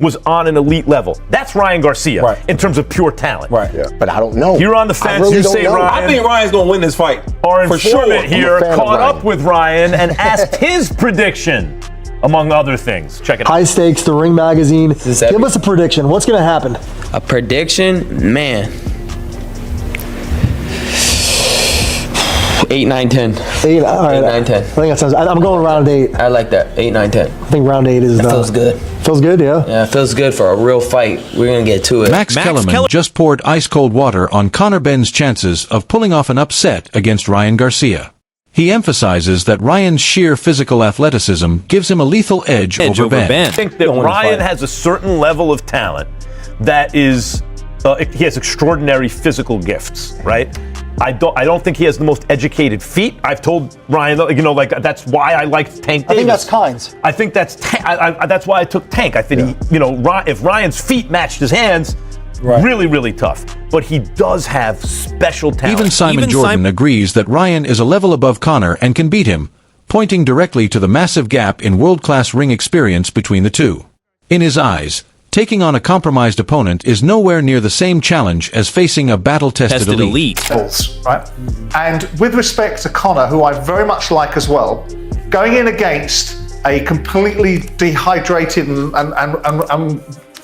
was on an elite level. That's Ryan Garcia in terms of pure talent. Right. Yeah. But I don't know. You're on the fence. Really you say know. Ryan. I think Ryan's going to win this fight. Our for informant sure. here caught up with Ryan and asked his prediction, among other things. Check it out. High Stakes, The Ring Magazine. Give us a prediction. What's going to happen? A prediction? Man. 8, 9, 10. 8, all right. 8, 9, 10. I think that sounds. I'm going round 8. I like that. 8, 9, 10. I think round 8 is That feels good. Feels good, yeah? Yeah, it feels good for a real fight. We're going to get to it. Max Kellerman just poured ice-cold water on Conor Benn's chances of pulling off an upset against Ryan Garcia. He emphasizes that Ryan's sheer physical athleticism gives him a lethal edge over Benn. I think that Ryan has a certain level of talent that is, he has extraordinary physical gifts, right? I don't think he has the most educated feet. I've told Ryan, that's why I liked Tank Davis. I think that's Kynes. I think that's why I took Tank. I think if Ryan's feet matched his hands, really, really tough. But he does have special talent. Even Simon Jordan agrees that Ryan is a level above Conor and can beat him, pointing directly to the massive gap in world-class ring experience between the two. In his eyes, taking on a compromised opponent is nowhere near the same challenge as facing a battle-tested elite. Right? And with respect to Conor, who I very much like as well, going in against a completely dehydrated and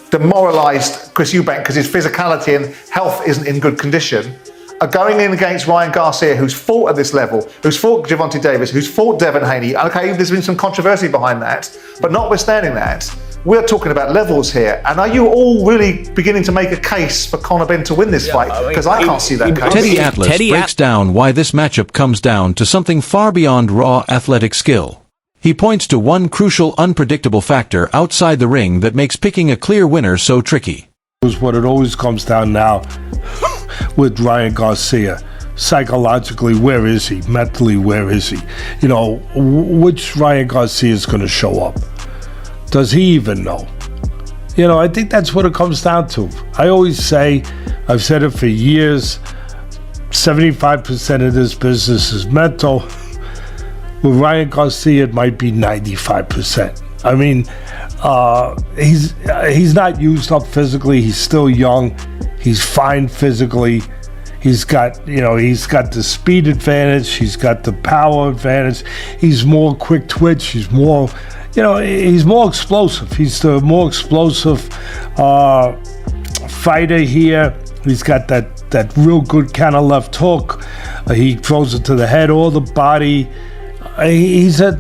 demoralised Chris Eubank because his physicality and health isn't in good condition, are going in against Ryan Garcia, who's fought at this level, who's fought Gervonta Davis, who's fought Devin Haney. Okay, there's been some controversy behind that, but notwithstanding that, we're talking about levels here. And are you all really beginning to make a case for Conor Benn to win this fight? Because I can't see that case. Teddy Atlas breaks down why this matchup comes down to something far beyond raw athletic skill. He points to one crucial unpredictable factor outside the ring that makes picking a clear winner so tricky. Is what it always comes down now with Ryan Garcia. Psychologically, where is he? Mentally, where is he? Which Ryan Garcia is going to show up? Does he even know? I think that's what it comes down to. I always say, I've said it for years, 75% of this business is mental. With Ryan Garcia, it might be 95%. I mean, he's not used up physically. He's still young. He's fine physically. He's got the speed advantage. He's got the power advantage. He's more quick twitch. He's more explosive. He's the more explosive fighter here. He's got that real good kind of left hook. He throws it to the head or the body. He's a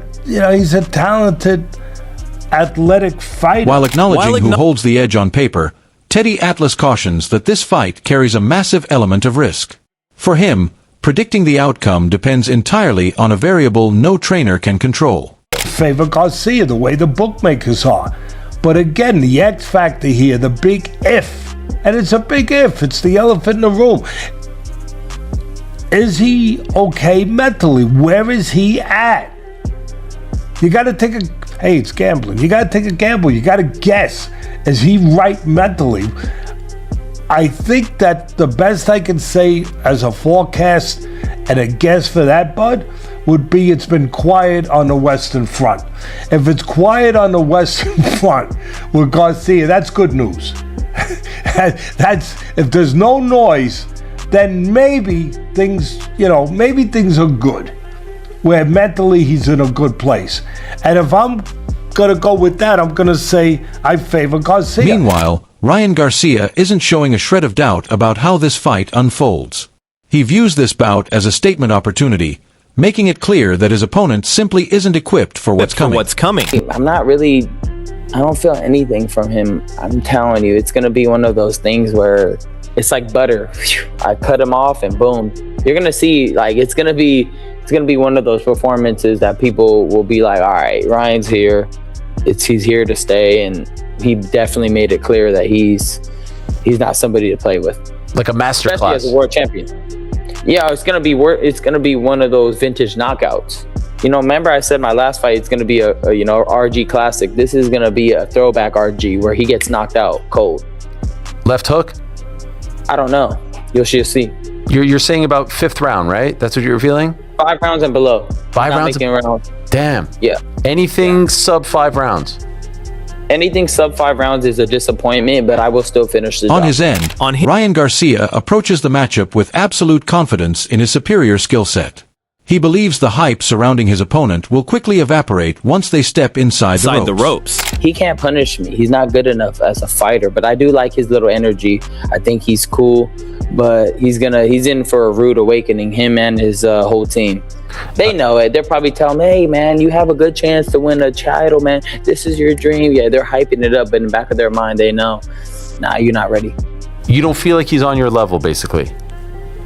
talented, athletic fighter. While acknowledging who holds the edge on paper, Teddy Atlas cautions that this fight carries a massive element of risk. For him, predicting the outcome depends entirely on a variable no trainer can control. Favor Garcia the way the bookmakers are. But again, the X factor here, the big if, and it's a big if, it's the elephant in the room. Is he okay mentally? Where is he at? You got to it's gambling. You got to take a gamble. You got to guess. Is he right mentally? I think that the best I can say as a forecast and a guess for that, Bud, would be it's been quiet on the Western Front. If it's quiet on the Western Front with Garcia, that's good news. If there's no noise, then maybe things are good. Where mentally he's in a good place. And if I'm going to go with that, I'm going to say I favor Garcia. Meanwhile, Ryan Garcia isn't showing a shred of doubt about how this fight unfolds. He views this bout as a statement opportunity, making it clear that his opponent simply isn't equipped for what's coming. I don't feel anything from him. I'm telling you, it's going to be one of those things where it's like butter. I cut him off and boom. You're going to see, it's going to be one of those performances that people will be like, all right, Ryan's here. He's here to stay. And he definitely made it clear that he's not somebody to play with. Like a master Especially class. as a world champion. Yeah, it's gonna be one of those vintage knockouts. Remember I said my last fight, it's gonna be a RG classic. This is gonna be a throwback RG where he gets knocked out cold. Left hook? I don't know. You'll see. You're saying about 5th round, right? That's what you're feeling? 5 rounds and below. 5 rounds? Rounds. Damn. Yeah. Anything sub 5 rounds? Anything sub 5 rounds is a disappointment, but I will still finish the job. On his end, Ryan Garcia approaches the matchup with absolute confidence in his superior skill set. He believes the hype surrounding his opponent will quickly evaporate once they step inside the ropes. He can't punish me. He's not good enough as a fighter, but I do like his little energy. I think he's cool, but he's in for a rude awakening, him and his whole team. They know it. They're probably telling me, hey, man, you have a good chance to win a title, man. This is your dream. Yeah, they're hyping it up, but in the back of their mind, they know, nah, you're not ready. You don't feel like he's on your level, basically?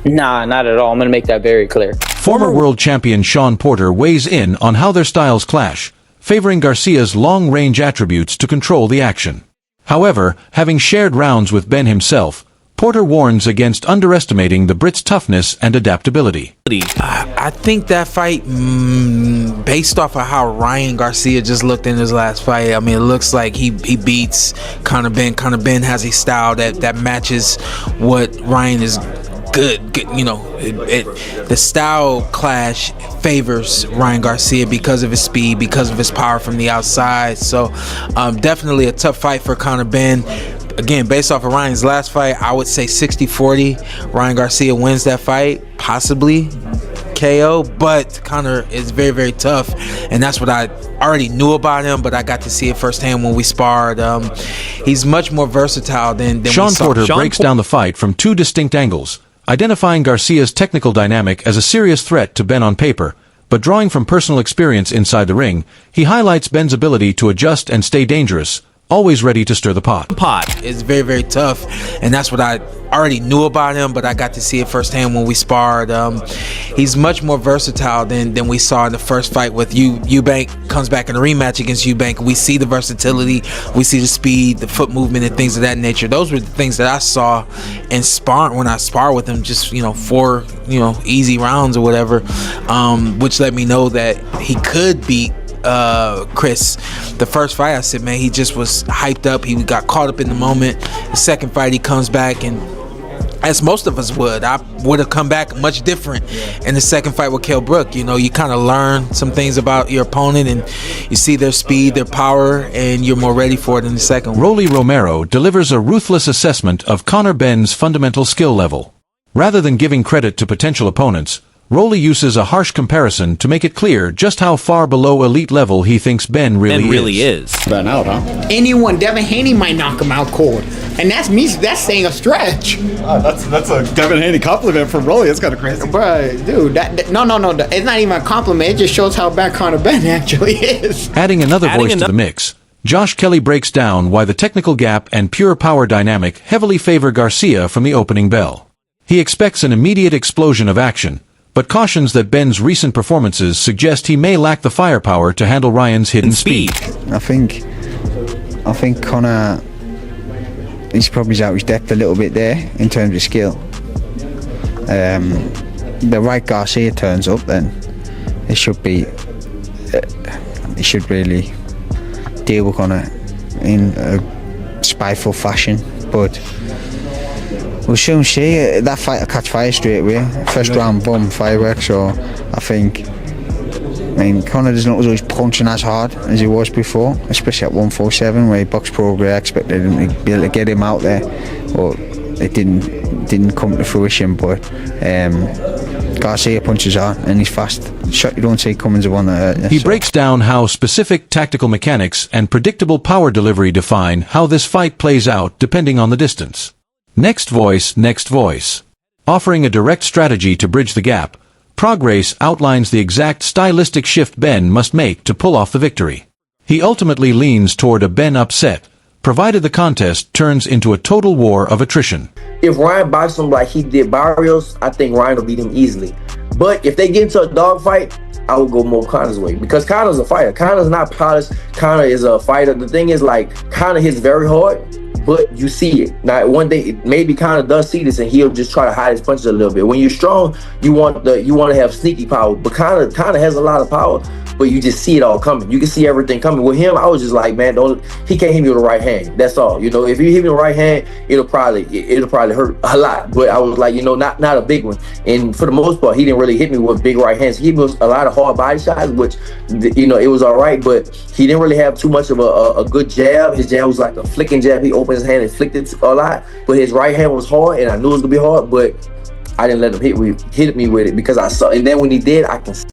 Nah, not at all. I'm going to make that very clear. Former world champion Sean Porter weighs in on how their styles clash, favoring Garcia's long-range attributes to control the action. However, having shared rounds with Ben himself, Porter warns against underestimating the Brit's toughness and adaptability. I think that fight, based off of how Ryan Garcia just looked in his last fight, I mean, it looks like he beats Conor Benn. Conor Benn has a style that matches what Ryan is good. You know, the style clash favors Ryan Garcia because of his speed, because of his power from the outside. So definitely a tough fight for Conor Benn. Again, based off of Ryan's last fight, I would say 60-40. Ryan Garcia wins that fight, possibly KO, but Conor is very, very tough, and that's what I already knew about him, but I got to see it firsthand when we sparred. He's much more versatile than Sean Porter breaks down the fight from two distinct angles, identifying Garcia's technical dynamic as a serious threat to Benn on paper, but drawing from personal experience inside the ring, he highlights Benn's ability to adjust and stay dangerous, always ready to stir the pot. It's very, very tough, and that's what I already knew about him, but I got to see it firsthand when we sparred. He's much more versatile than we saw in the first fight with Eubank. Comes back in a rematch against Eubank. We see the versatility, we see the speed, the foot movement, and things of that nature. Those were the things that I saw in sparring when I sparred with him. Just 4 easy rounds or whatever, which let me know that he could beat Chris. The first fight, I said, man, he just was hyped up. He got caught up in the moment. The second fight, he comes back, and as most of us would, I would have come back much different in the second fight with Kell Brook. You kind of learn some things about your opponent, and you see their speed, their power, and you're more ready for it in the second one. Rolly Romero delivers a ruthless assessment of Conor Benn's fundamental skill level. Rather than giving credit to potential opponents, Rolly uses a harsh comparison to make it clear just how far below elite level he thinks Benn really is. Burn out, huh? Anyone, Devin Haney might knock him out cold. And that's saying a stretch. That's a Devin Haney compliment from Rolly. That's kind of crazy. Bruh, dude, no. It's not even a compliment. It just shows how bad Conor Benn actually is. Adding another voice to the mix, Josh Kelly breaks down why the technical gap and pure power dynamic heavily favor Garcia from the opening bell. He expects an immediate explosion of action, but cautions that Benn's recent performances suggest he may lack the firepower to handle Ryan's hidden speed. I think Conor, he's probably out his depth a little bit there in terms of skill. The right Garcia turns up, then it should really deal with Conor in a spiteful fashion, but we'll soon see. That fight will catch fire straight away. First round, boom, fireworks. So I Conor doesn't look as though he's punching as hard as he was before, especially at 147, where he boxed pro grade. I expected him to be able to get him out there, but it didn't come to fruition. But Garcia punches hard and he's fast. The shot you don't see coming is the one that He breaks down how specific tactical mechanics and predictable power delivery define how this fight plays out depending on the distance. Next voice. Offering a direct strategy to bridge the gap, Progress outlines the exact stylistic shift Benn must make to pull off the victory. He ultimately leans toward a Benn upset, provided the contest turns into a total war of attrition. If Ryan boxed him like he did Barrios, I think Ryan will beat him easily. But if they get into a dogfight, I would go more Conor's way, because Conor's a fighter. Conor's not polished. Conor is a fighter. The thing is, Conor hits very hard, but you see it. Now, one day, maybe Conor does see this, and he'll just try to hide his punches a little bit. When you're strong, you want to have sneaky power. But Conor has a lot of power, but you just see it all coming. You can see everything coming. With him, I was just like, man, he can't hit me with the right hand. That's all. You know, if you hit me with the right hand, it'll probably hurt a lot. But I was like, you know, not a big one. And for the most part, he didn't really hit me with big right hands. He hit me with a lot of hard body shots, which, you know, it was all right, but he didn't really have too much of a good jab. His jab was like a flicking jab. He opened his hand and flicked it a lot, but his right hand was hard, and I knew it was gonna be hard, but I didn't let him hit me with it because I saw. And then when he did, I can